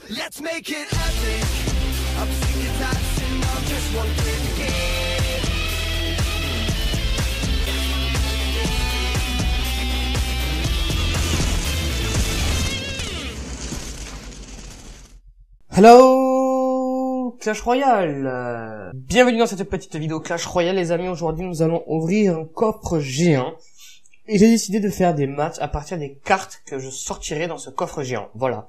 Let's make it epic. I'm sick and tired of sitting on just one thing. Hello Clash Royale. Bienvenue dans cette petite vidéo Clash Royale les amis. Aujourd'hui nous allons ouvrir un coffre géant. Et j'ai décidé de faire des matchs à partir des cartes que je sortirai dans ce coffre géant. Voilà.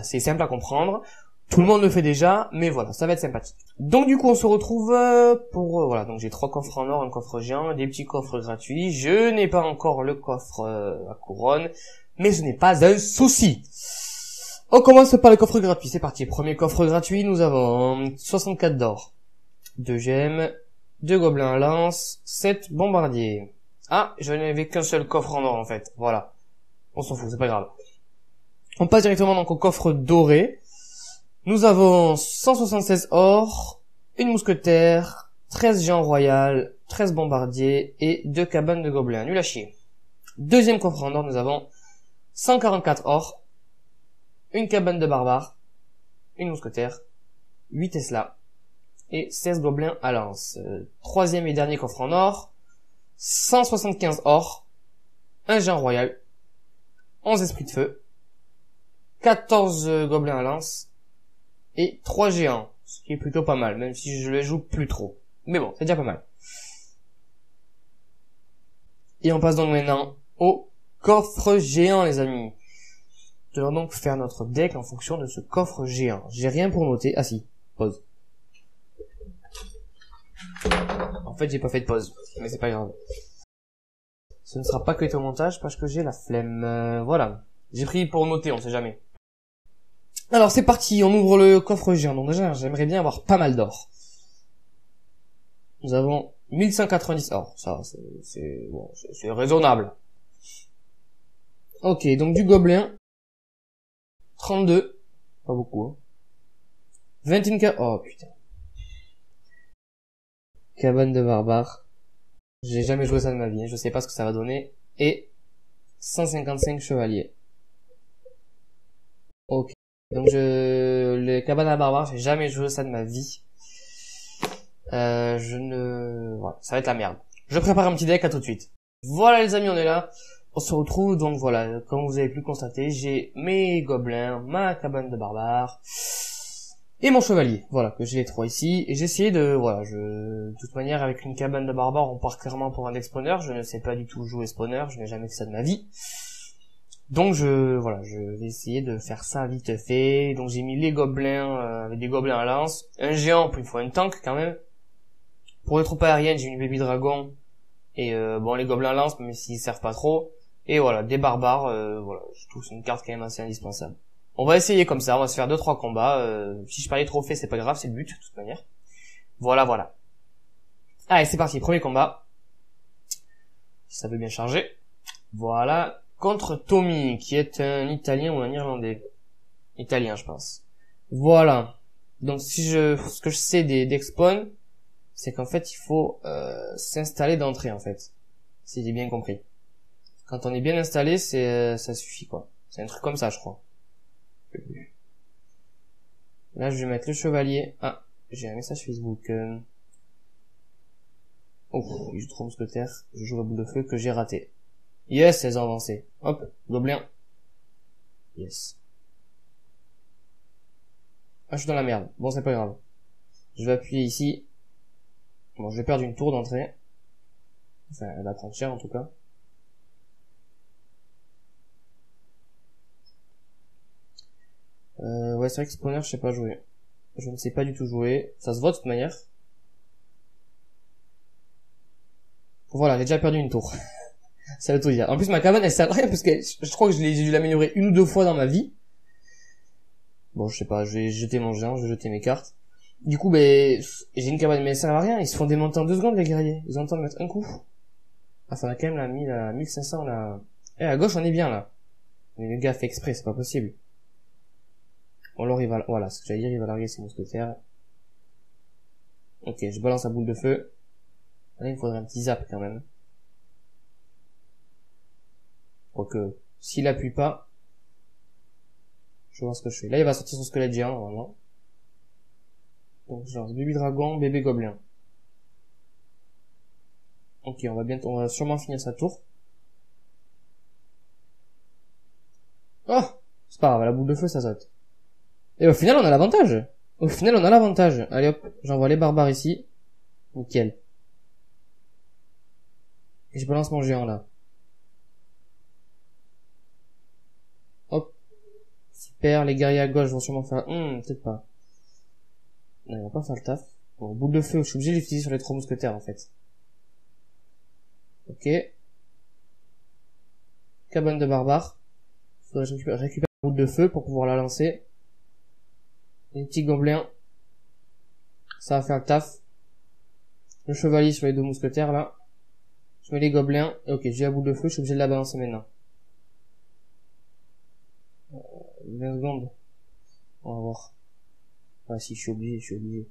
C'est simple à comprendre. Tout le monde le fait déjà, mais voilà, ça va être sympathique. Donc du coup on se retrouve pour... voilà, donc j'ai 3 coffres en or, un coffre géant, des petits coffres gratuits. Je n'ai pas encore le coffre à couronne, mais ce n'est pas un souci. On commence par le coffre gratuit, c'est parti. Premier coffre gratuit, nous avons 64 d'or, 2 gemmes, 2 gobelins à lance, 7 bombardiers. Ah, je n'avais qu'un seul coffre en or en fait, voilà. On s'en fout, c'est pas grave. On passe directement donc au coffre doré. Nous avons 176 or, une mousquetaire, 13 géants royal, 13 bombardiers et 2 cabanes de gobelins. Nul à chier. Deuxième coffre en or, nous avons 144 or, une cabane de barbares, une mousquetaire, 8 Tesla et 16 gobelins à lance. Troisième et dernier coffre en or, 175 or, un géant royal, 11 esprits de feu, 14 gobelins à lance et 3 géants, ce qui est plutôt pas mal, même si je les joue plus trop. Mais bon, c'est déjà pas mal. Et on passe donc maintenant au coffre géant les amis. Nous allons donc faire notre deck en fonction de ce coffre géant. J'ai rien pour noter. Ah si, pause. En fait, j'ai pas fait de pause, mais c'est pas grave. Ce ne sera pas que au montage parce que j'ai la flemme. Voilà. J'ai pris pour noter, on sait jamais. Alors c'est parti, on ouvre le coffre géant. Donc déjà, j'aimerais bien avoir pas mal d'or. Nous avons 1190 or. Ça, c'est bon, c'est raisonnable. Ok, donc du gobelin. 32. Pas beaucoup, hein. 21k. Oh, putain. Cabane de barbares. J'ai jamais joué ça de ma vie, hein. Je sais pas ce que ça va donner. Et 155 chevaliers. Ok. Donc les cabanes à barbares, j'ai jamais joué ça de ma vie. Voilà, ça va être la merde. Je prépare un petit deck, à tout de suite. Voilà les amis, on est là. On se retrouve, donc voilà, comme vous avez pu le constater, j'ai mes gobelins, ma cabane de barbares, et mon chevalier, voilà, que j'ai les 3 ici, et j'ai essayé de, voilà, de toute manière, avec une cabane de barbares, on part clairement pour un deck spawner, je ne sais pas du tout jouer spawner, je n'ai jamais fait ça de ma vie, donc voilà, je vais essayer de faire ça vite fait, donc j'ai mis les gobelins, avec des gobelins à lance, un géant, puis il faut un tank quand même, pour les troupes aériennes, j'ai une baby dragon, et bon, les gobelins à lance, même s'ils servent pas trop, et voilà, des barbares, voilà, je trouve que c'est une carte quand même assez indispensable. On va essayer comme ça, on va se faire 2-3 combats, si je perds les trophées, c'est pas grave, c'est le but, de toute manière. Voilà, voilà. Allez, c'est parti, premier combat. Si ça veut bien charger. Voilà, contre Tommy, qui est un Italien ou un Irlandais. Italien, je pense. Voilà. Donc ce que je sais des deck spawn, c'est qu'en fait, il faut s'installer d'entrée, en fait. Si j'ai bien compris. Quand on est bien installé, ça suffit, quoi. C'est un truc comme ça, je crois. Là, je vais mettre le chevalier. Ah, j'ai un message Facebook. Oh, j'ai trop mousquetaire. Je joue la boule de feu que j'ai raté. Yes, elles ont avancé. Hop, gobelin. Yes. Ah, je suis dans la merde. Bon, c'est pas grave. Je vais appuyer ici. Bon, je vais perdre une tour d'entrée. Enfin, elle va prendre cher, en tout cas. Ouais, c'est vrai que spawner, je sais pas jouer. Je ne sais pas du tout jouer. Ça se voit de toute manière. Voilà, j'ai déjà perdu une tour. Ça veut tout dire. En plus, ma cabane, elle sert à rien parce que je crois que j'ai dû l'améliorer 1 ou 2 fois dans ma vie. Bon, je sais pas, je vais jeter mon géant, je vais jeter mes cartes. Du coup, ben, j'ai une cabane, mais elle sert à rien. Ils se font démonter en 2 secondes, les guerriers. Ils ont le temps de mettre un coup. Ah, ça on a quand même la 1500, là. Eh, à gauche, on est bien, là. Mais le gars fait exprès, c'est pas possible. Bon, alors il va, voilà, ce que j'allais dire, il va larguer ses mousquetaires. Ok, je balance la boule de feu. Là, il me faudrait un petit zap, quand même. Quoique, s'il appuie pas, Je vais voir ce que je fais. Là, il va sortir son squelette géant, normalement. Donc, je lance bébé dragon, bébé gobelin. Ok, on va sûrement finir sa tour. Oh! C'est pas grave, la boule de feu, ça saute. Et au final, on a l'avantage. Au final, on a l'avantage. Allez hop, j'envoie les barbares ici. Nickel. Et je balance mon géant là. Hop. Super, les guerriers à gauche vont sûrement faire... peut-être pas. Non, ils vont pas faire le taf. Bon, boule de feu, je suis obligé de l'utiliser sur les 3 mousquetaires en fait. Ok. Cabane de barbares. Faudrait que je récupère la boule de feu pour pouvoir la lancer. Les petits gobelins. Ça va faire le taf. Le chevalier sur les 2 mousquetaires là. Je mets les gobelins. Et ok, j'ai la boule de feu, je suis obligé de la balancer maintenant. 20 secondes. On va voir. Ah si, je suis obligé.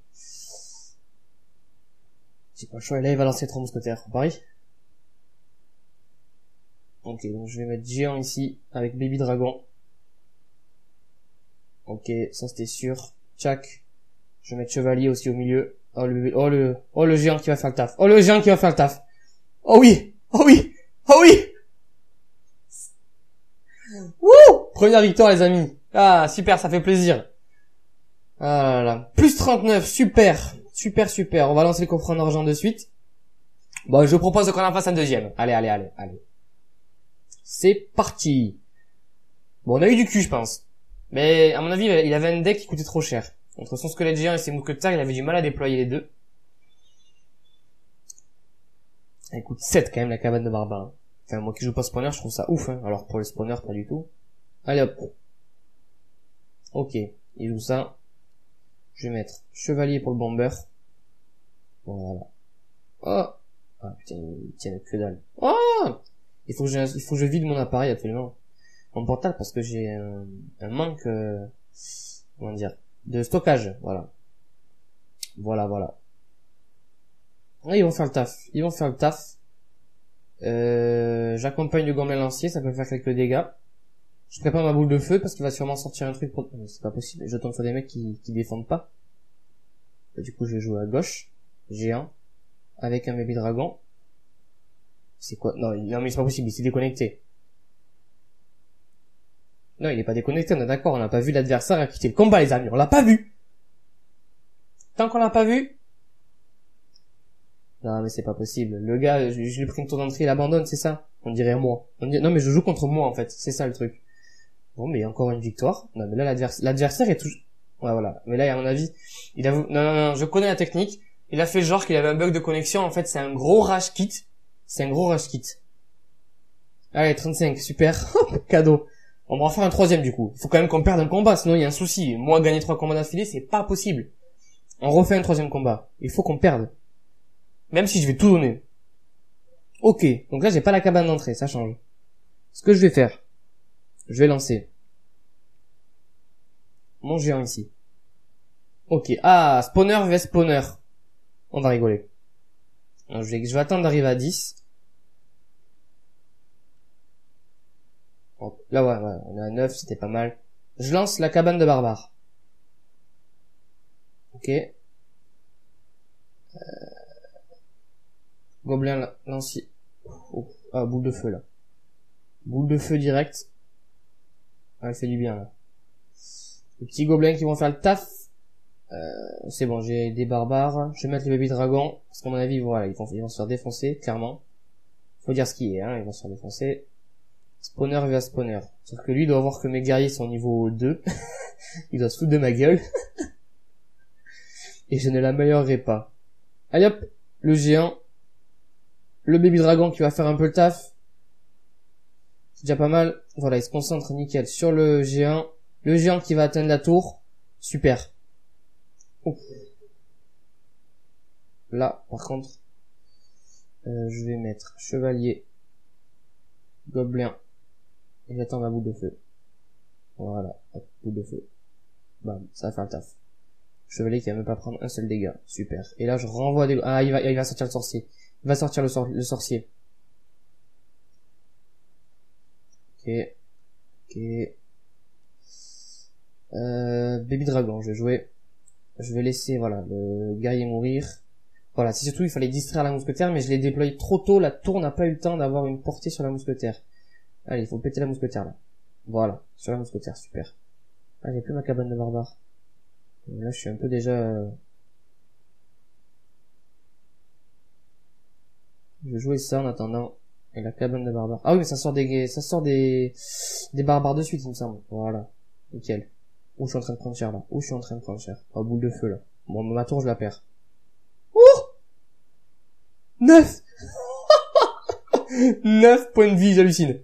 C'est pas le choix, et là il va lancer 3 mousquetaires. Pareil. Ok, donc je vais mettre géant ici, avec baby dragon. Ok, ça c'était sûr. Tchac. Je vais mettre chevalier aussi au milieu. Oh le géant qui va faire le taf. Oh le géant qui va faire le taf. Oh oui! Oh oui! Oh oui! Wouh! Première victoire les amis. Ah, super, ça fait plaisir. Ah là là. Plus 39, super. Super. On va lancer le coffre en argent de suite. Bon, je propose qu'on en fasse un deuxième. Allez. C'est parti. Bon, on a eu du cul, je pense. Mais, à mon avis, il avait un deck qui coûtait trop cher. Entre son squelette géant et ses mousquetaires, il avait du mal à déployer les deux. Elle coûte 7 quand même, la cabane de barbare. Enfin, moi qui joue pas spawner, je trouve ça ouf, hein. Alors, pour les spawners, pas du tout. Allez hop. Ok. Il joue ça. Je vais mettre chevalier pour le bomber. Voilà. Oh! Ah, putain, il tient que dalle. Oh! Il faut que je vide mon appareil, absolument. Mon portable, parce que j'ai un manque, comment dire, de stockage. Voilà. Ah, ils vont faire le taf. J'accompagne le gobelin lancier, ça peut faire quelques dégâts. Je prépare ma boule de feu, parce qu'il va sûrement sortir un truc pour... C'est pas possible, je tombe sur des mecs qui défendent pas. Du coup, je vais jouer à gauche. Géant. Avec un baby dragon. C'est quoi? Non, mais c'est pas possible, il s'est déconnecté. Non, il est pas déconnecté, on est d'accord, on n'a pas vu l'adversaire a quitté le combat, les amis, on l'a pas vu. Tant qu'on l'a pas vu. Non, mais c'est pas possible. Le gars, je lui ai pris une tour d'entrée, il abandonne, c'est ça? On dirait moi. Non, mais je joue contre moi, en fait. C'est ça, le truc. Bon, mais encore une victoire. Non, mais là, l'adversaire est toujours... Ouais, voilà. Mais là, à mon avis, il a... Non, je connais la technique. Il a fait genre qu'il avait un bug de connexion. En fait, c'est un gros rage kit. Allez, 35, super. Cadeau. On va en faire un troisième, du coup. Il faut quand même qu'on perde un combat, sinon il y a un souci. Moi, gagner 3 combats d'affilée, c'est pas possible. On refait un troisième combat. Il faut qu'on perde. Même si je vais tout donner. Ok. Donc là, j'ai pas la cabane d'entrée, ça change. Ce que je vais faire, je vais lancer mon géant ici. Ok. Ah, spawner vs spawner. On va rigoler. Donc, je vais attendre d'arriver à 10. Bon, là, ouais, on est à 9, c'était pas mal. Je lance la cabane de barbare. Ok. Gobelin lancier. Oh. Ah, boule de feu, là. Boule de feu direct. Ah, elle fait du bien, là. Les petits gobelins qui vont faire le taf. C'est bon, j'ai des barbares. Je vais mettre les baby dragons. Parce qu'à mon avis, voilà, ils vont se faire défoncer, clairement. Faut dire ce qui est, hein, ils vont se faire défoncer. Spawner vs spawner. Sauf que lui doit voir que mes guerriers sont niveau 2. Il doit se foutre de ma gueule. Et je ne l'améliorerai pas. Allez hop, le géant. Le baby dragon qui va faire un peu le taf. C'est déjà pas mal. Voilà, il se concentre nickel sur le géant. Le géant qui va atteindre la tour. Super. Ouf. Là, par contre, je vais mettre chevalier, gobelin, et j'attends ma boule de feu. Voilà, hop, boule de feu. Bam, ça va faire le taf. Chevalier qui va même pas prendre un seul dégât. Super. Et là, je renvoie des... Ah, il va sortir le sorcier. Il va sortir le sorcier. Ok. Baby Dragon, je vais jouer. Je vais laisser, voilà, le guerrier mourir. Voilà, c'est surtout, il fallait distraire la mousquetaire, mais je l'ai déployé trop tôt, la tour n'a pas eu le temps d'avoir une portée sur la mousquetaire. Allez, il faut péter la mousquetaire, là. Voilà, sur la mousquetaire, super. Ah, j'ai plus ma cabane de barbare. Là, je suis un peu déjà... Je vais jouer ça en attendant. Et la cabane de barbare. Ah oui, mais ça sort des barbares de suite, il me semble. Voilà. Nickel. Où je suis en train de prendre cher, là. Où je suis en train de prendre cher. Oh, boule de feu, là. Bon, ma tour, je la perds. Ouh 9 9 points de vie, j'hallucine.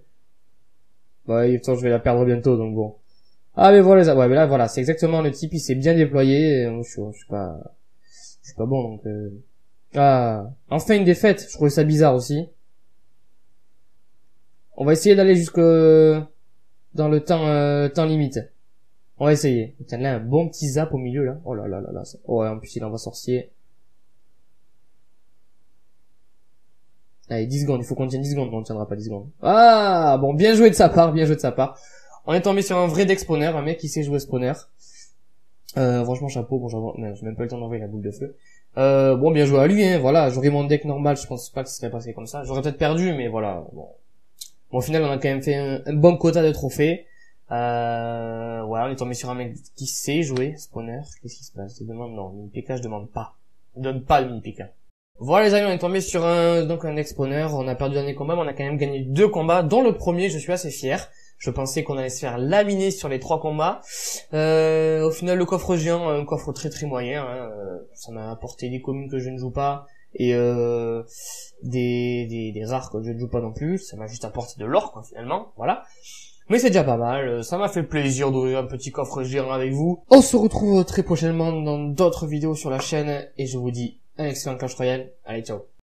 Bah, attends, je vais la perdre bientôt, donc bon. Ah, mais voilà, ouais, mais là, voilà, c'est exactement le type, il s'est bien déployé. Je suis pas bon, donc, Ah, enfin une défaite. Je trouvais ça bizarre aussi. On va essayer d'aller jusque dans le temps limite. On va essayer. Tiens, là, un bon petit zap au milieu, là. Oh là là là là. Oh, ouais, en plus, il envoie sorcier. Allez, 10 secondes. Il faut qu'on tienne 10 secondes. Non, on ne tiendra pas 10 secondes. Ah, bon, bien joué de sa part, bien joué de sa part. On est tombé sur un vrai deck spawner, un mec qui sait jouer spawner. Franchement, chapeau. Bon, j'ai même pas eu le temps d'envoyer la boule de feu. Bon, bien joué à lui, hein. Voilà, j'aurais mon deck normal, je pense pas que ça serait passé comme ça. J'aurais peut-être perdu, mais voilà. Bon, au final, on a quand même fait un bon quota de trophées. Voilà, on est tombé sur un mec qui sait jouer spawner. Qu'est-ce qui se passe? Je demande non, mini PK, je demande pas. Je donne pas le mini PK. Voilà les amis, on est tombé sur un deck spawner. On a perdu le dernier combat, mais on a quand même gagné 2 combats, dont le premier, je suis assez fier. Je pensais qu'on allait se faire laminer sur les 3 combats. Au final, le coffre géant, un coffre très très moyen. Hein. Ça m'a apporté des communes que je ne joue pas et des rares que je ne joue pas non plus. Ça m'a juste apporté de l'or, quoi, finalement. Voilà. Mais c'est déjà pas mal. Ça m'a fait plaisir d'ouvrir un petit coffre géant avec vous. On se retrouve très prochainement dans d'autres vidéos sur la chaîne et je vous dis un excellent Clash Royale. Allez, ciao.